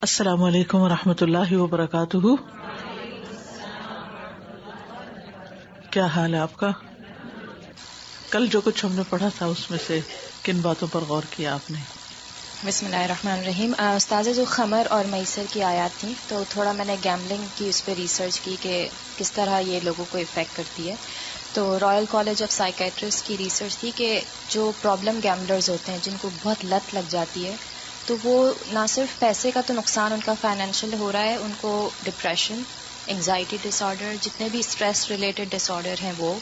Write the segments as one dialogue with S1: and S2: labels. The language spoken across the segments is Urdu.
S1: السلام علیکم ورحمۃ اللہ وبرکاتہ. کیا حال ہے آپ کا؟ کل جو کچھ ہم نے پڑھا تھا اس میں سے کن باتوں پر غور کیا آپ نے؟
S2: بسم اللہ الرحمن الرحیم. استاذہ جو خمر اور میسر کی آیات تھیں تو تھوڑا میں نے گیملنگ کی اس پہ ریسرچ کی کہ کس طرح یہ لوگوں کو افیکٹ کرتی ہے. تو رائل کالج آف سائیکیٹرسٹ کی ریسرچ تھی کہ جو پرابلم گیملرز ہوتے ہیں جن کو بہت لت لگ جاتی ہے تو وہ نہ صرف پیسے کا تو نقصان ان کا فائنینشیل ہو رہا ہے، ان کو ڈپریشن، انگزائٹی ڈس آرڈر، جتنے بھی اسٹریس ریلیٹڈ ڈس آرڈر ہیں وہ،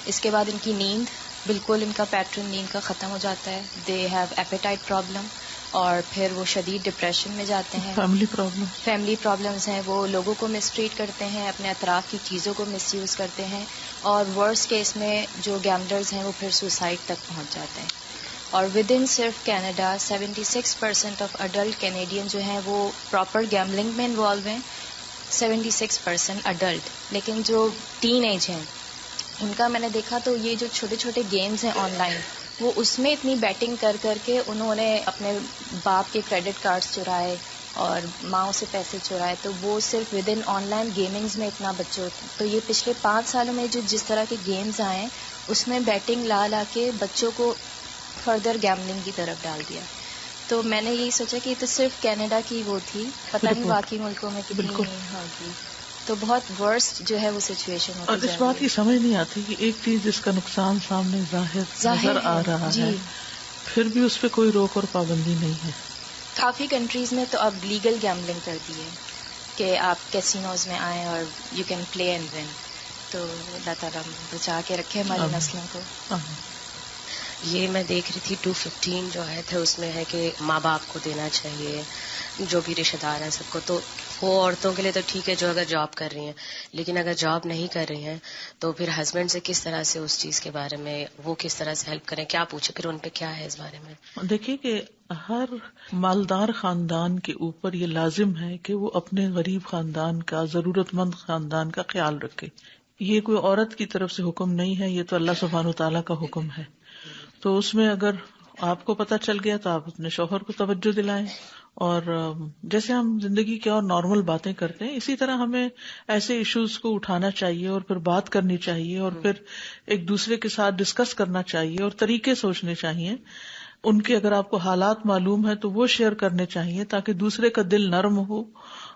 S2: اس کے بعد ان کی نیند، بالکل ان کا پیٹرن نیند کا ختم ہو جاتا ہے. دے ہیو ایپیٹائٹ پرابلم، اور پھر وہ شدید ڈپریشن میں جاتے ہیں. فیملی پرابلمز ہیں، وہ لوگوں کو مس ٹریٹ کرتے ہیں، اپنے اطراف کی چیزوں کو مس یوز کرتے ہیں، اور ورس کیس میں جو گیملرز ہیں وہ پھر سوسائڈ تک پہنچ جاتے ہیں. اور ود ان صرف کینیڈا 76% آف اڈلٹ کینیڈین جو ہیں وہ پراپر گیملنگ میں انوالو ہیں، 76% اڈلٹ. لیکن جو ٹین ایج ہیں ان کا میں نے دیکھا تو یہ جو چھوٹے چھوٹے گیمز ہیں آن لائن، وہ اس میں اتنی بیٹنگ کر کر کے انہوں نے اپنے باپ کے کریڈٹ کارڈز چرائے اور ماؤں سے پیسے چرائے، تو وہ صرف ود ان آن لائن گیمنگز میں اتنا بچوں. تو یہ پچھلے 5 سالوں میں جو جس طرح کے گیمز آئے ہیں اس میں بیٹنگ لا کے بچوں کو فردر گیملنگ کی طرف ڈال دیا. تو میں نے یہی سوچا کہ یہ تو صرف کینیڈا کی وہ تھی، پتہ نہیں باقی ملکوں میں کتنی ہوگی. تو بہت ورسٹ جو ہے وہ سچویشن ہوتی
S1: اور اس بات کی سمجھ نہیں آتی کہ ایک چیز جس کا نقصان سامنے ظاہر نظر آ رہا ہے پھر بھی اس پہ کوئی روک اور پابندی نہیں ہے.
S2: کافی کنٹریز نے تو اب لیگل گیملنگ کر دی ہے کہ آپ کیسینوز میں آئیں اور you can play and one. تو اللہ تعالیٰ بچا کے رکھے ہماری نسلوں کو.
S3: یہ میں دیکھ رہی تھی 215 جو آیت ہے اس میں ہے کہ ماں باپ کو دینا چاہیے، جو بھی رشتہ دار ہیں سب کو. تو وہ عورتوں کے لیے تو ٹھیک ہے جو اگر جاب کر رہی ہیں، لیکن اگر جاب نہیں کر رہی ہیں تو پھر ہسبینڈ سے کس طرح سے اس چیز کے بارے میں وہ کس طرح سے ہیلپ کریں، کیا پوچھے، پھر ان پہ کیا ہے اس بارے میں؟
S1: دیکھیے کہ ہر مالدار خاندان کے اوپر یہ لازم ہے کہ وہ اپنے غریب خاندان کا، ضرورت مند خاندان کا خیال رکھے. یہ کوئی عورت کی طرف سے حکم نہیں ہے، یہ تو اللہ سبحانہ وتعالیٰ کا حکم ہے. تو اس میں اگر آپ کو پتہ چل گیا تو آپ اپنے شوہر کو توجہ دلائیں. اور جیسے ہم زندگی کی اور نارمل باتیں کرتے ہیں اسی طرح ہمیں ایسے ایشوز کو اٹھانا چاہیے اور پھر بات کرنی چاہیے اور پھر ایک دوسرے کے ساتھ ڈسکس کرنا چاہیے اور طریقے سوچنے چاہیے. ان کے اگر آپ کو حالات معلوم ہے تو وہ شیئر کرنے چاہیے تاکہ دوسرے کا دل نرم ہو،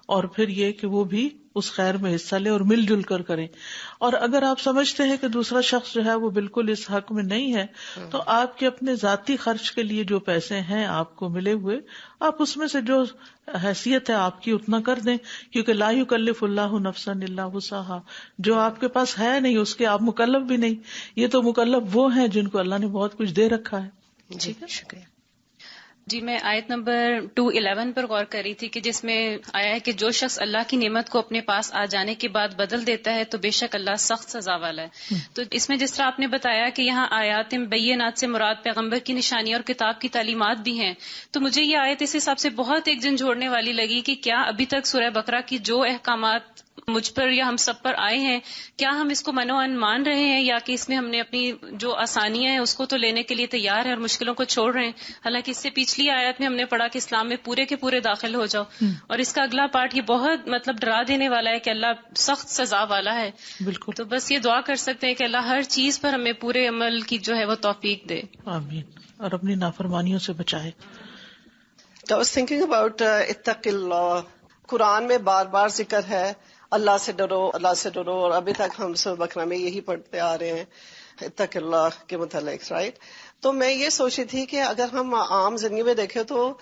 S1: اور پھر یہ کہ وہ بھی اس خیر میں حصہ لے اور مل جل کر کریں. اور اگر آپ سمجھتے ہیں کہ دوسرا شخص جو ہے وہ بالکل اس حق میں نہیں ہے تو آپ کے اپنے ذاتی خرچ کے لیے جو پیسے ہیں آپ کو ملے ہوئے، آپ اس میں سے جو حیثیت ہے آپ کی اتنا کر دیں، کیونکہ لا یکلف اللہ نفسا الا وسعہا. جو آپ کے پاس ہے نہیں اس کے آپ مکلف بھی نہیں. یہ تو مکلف وہ ہیں جن کو اللہ نے بہت کچھ دے رکھا ہے.
S3: جی شکریہ.
S4: جی میں آیت نمبر 211 پر غور کر رہی تھی کہ جس میں آیا ہے کہ جو شخص اللہ کی نعمت کو اپنے پاس آ جانے کے بعد بدل دیتا ہے تو بے شک اللہ سخت سزا والا ہے. تو اس میں جس طرح آپ نے بتایا کہ یہاں آیات بینات سے مراد پیغمبر کی نشانی اور کتاب کی تعلیمات بھی ہیں، تو مجھے یہ آیت اس حساب سے بہت ایک جھنجھوڑنے والی لگی کہ کیا ابھی تک سورہ بقرہ کی جو احکامات مجھ پر یا ہم سب پر آئے ہیں، کیا ہم اس کو منوان مان رہے ہیں، یا کہ اس میں ہم نے اپنی جو آسانیاں ہیں اس کو تو لینے کے لیے تیار ہیں اور مشکلوں کو چھوڑ رہے ہیں. حالانکہ اس سے پچھلی آیت میں ہم نے پڑھا کہ اسلام میں پورے کے پورے داخل ہو جاؤ، اور اس کا اگلا پارٹ یہ بہت ڈرا دینے والا ہے کہ اللہ سخت سزا والا ہے.
S1: بالکل.
S4: تو بس یہ دعا کر سکتے ہیں کہ اللہ ہر چیز پر ہمیں پورے عمل کی جو ہے وہ توفیق دے.
S1: آمین. اور اپنی نافرمانیوں سے بچائے.
S5: I was thinking about اتق اللہ. قرآن میں بار بار ذکر ہے اللہ سے ڈرو، اللہ سے ڈرو، اور ابھی تک ہم سورہ بقرہ میں یہی پڑھتے آ رہے ہیں اتق اللہ کے متعلق، رائٹ؟ تو میں یہ سوچی تھی کہ اگر ہم عام زندگی میں دیکھیں تو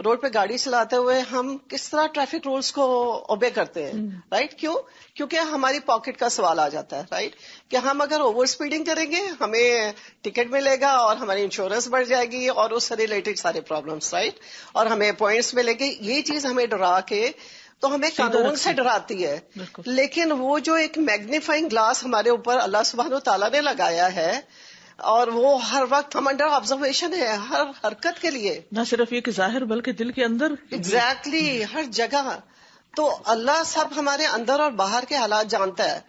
S5: روڈ پہ گاڑی چلاتے ہوئے ہم کس طرح ٹریفک رولز کو اوبے کرتے ہیں، رائٹ؟ کیونکہ ہماری پاکٹ کا سوال آ جاتا ہے، رائٹ؟ کہ ہم اگر اوور اسپیڈنگ کریں گے ہمیں ٹکٹ ملے گا اور ہماری انشورنس بڑھ جائے گی اور اس سے ریلیٹڈ سارے پرابلمس، رائٹ؟ اور ہمیں پوائنٹس ملیں گے. یہ چیز ہمیں ڈرا کے تو ہمیں قانون سے ڈراتی ہے. لیکن وہ جو ایک میگنیفائنگ گلاس ہمارے اوپر اللہ سبحانہ و تعالیٰ نے لگایا ہے اور وہ ہر وقت ہم انڈر آبزرویشن ہے ہر حرکت کے لیے،
S1: نہ صرف یہ کہ ظاہر بلکہ دل کے اندر.
S5: ایگزیکٹلی ہر جگہ. تو اللہ سب ہمارے اندر اور باہر کے حالات جانتا ہے.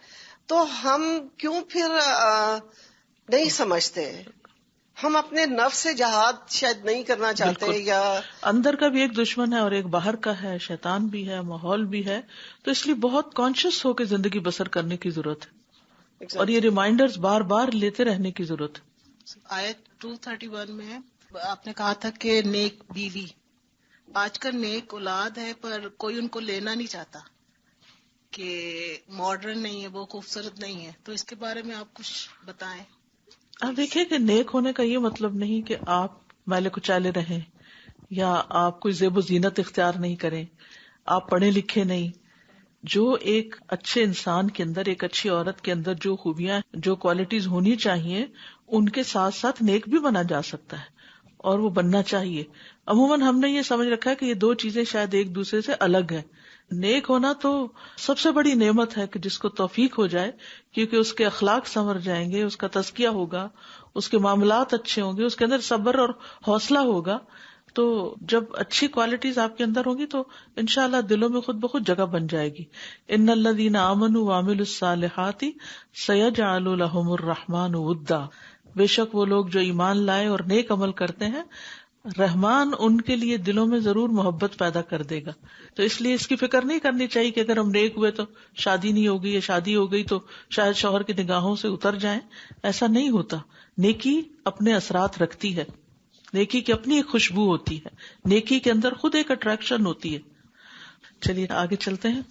S5: تو ہم کیوں پھر نہیں سمجھتے؟ ہم اپنے نفس سے جہاد شاید نہیں کرنا چاہتے، یا
S1: اندر کا بھی ایک دشمن ہے اور ایک باہر کا ہے، شیطان بھی ہے، ماحول بھی ہے، تو اس لیے بہت کانشیس ہو کے زندگی بسر کرنے کی ضرورت ہے، اور یہ ریمائنڈرز بار بار لیتے رہنے کی ضرورت ہے۔
S6: آیت 231 میں آپ نے کہا تھا کہ نیک بیوی، آج کل نیک اولاد ہے پر کوئی ان کو لینا نہیں چاہتا، کہ ماڈرن نہیں ہے، وہ خوبصورت نہیں ہے، تو اس کے بارے میں آپ کچھ بتائیں۔
S1: آپ دیکھیں کہ نیک ہونے کا یہ مطلب نہیں کہ آپ میلے کچالے رہیں، یا آپ کوئی زیب و زینت اختیار نہیں کریں، آپ پڑھے لکھے نہیں۔ جو ایک اچھے انسان کے اندر، ایک اچھی عورت کے اندر جو خوبیاں، جو کوالٹیز ہونی چاہیے، ان کے ساتھ ساتھ نیک بھی بنا جا سکتا ہے، اور وہ بننا چاہیے۔ عموماً ہم نے یہ سمجھ رکھا ہے کہ یہ دو چیزیں شاید ایک دوسرے سے الگ ہیں۔ نیک ہونا تو سب سے بڑی نعمت ہے کہ جس کو توفیق ہو جائے، کیونکہ اس کے اخلاق سنور جائیں گے، اس کا تزکیہ ہوگا، اس کے معاملات اچھے ہوں گے، اس کے اندر صبر اور حوصلہ ہوگا۔ تو جب اچھی کوالٹیز آپ کے اندر ہوں گی تو انشاءاللہ دلوں میں خود بخود جگہ بن جائے گی۔ ان الذین آمنوا وعملوا الصالحات سیجعل لهم الرحمن ودا، بے شک وہ لوگ جو ایمان لائے اور نیک عمل کرتے ہیں، رحمان ان کے لیے دلوں میں ضرور محبت پیدا کر دے گا۔ تو اس لیے اس کی فکر نہیں کرنی چاہیے کہ اگر ہم نیک ہوئے تو شادی نہیں ہوگی، یا شادی ہو گئی تو شاید شوہر کی نگاہوں سے اتر جائیں۔ ایسا نہیں ہوتا، نیکی اپنے اثرات رکھتی ہے، نیکی کی اپنی ایک خوشبو ہوتی ہے، نیکی کے اندر خود ایک اٹریکشن ہوتی ہے۔ چلیے آگے چلتے ہیں۔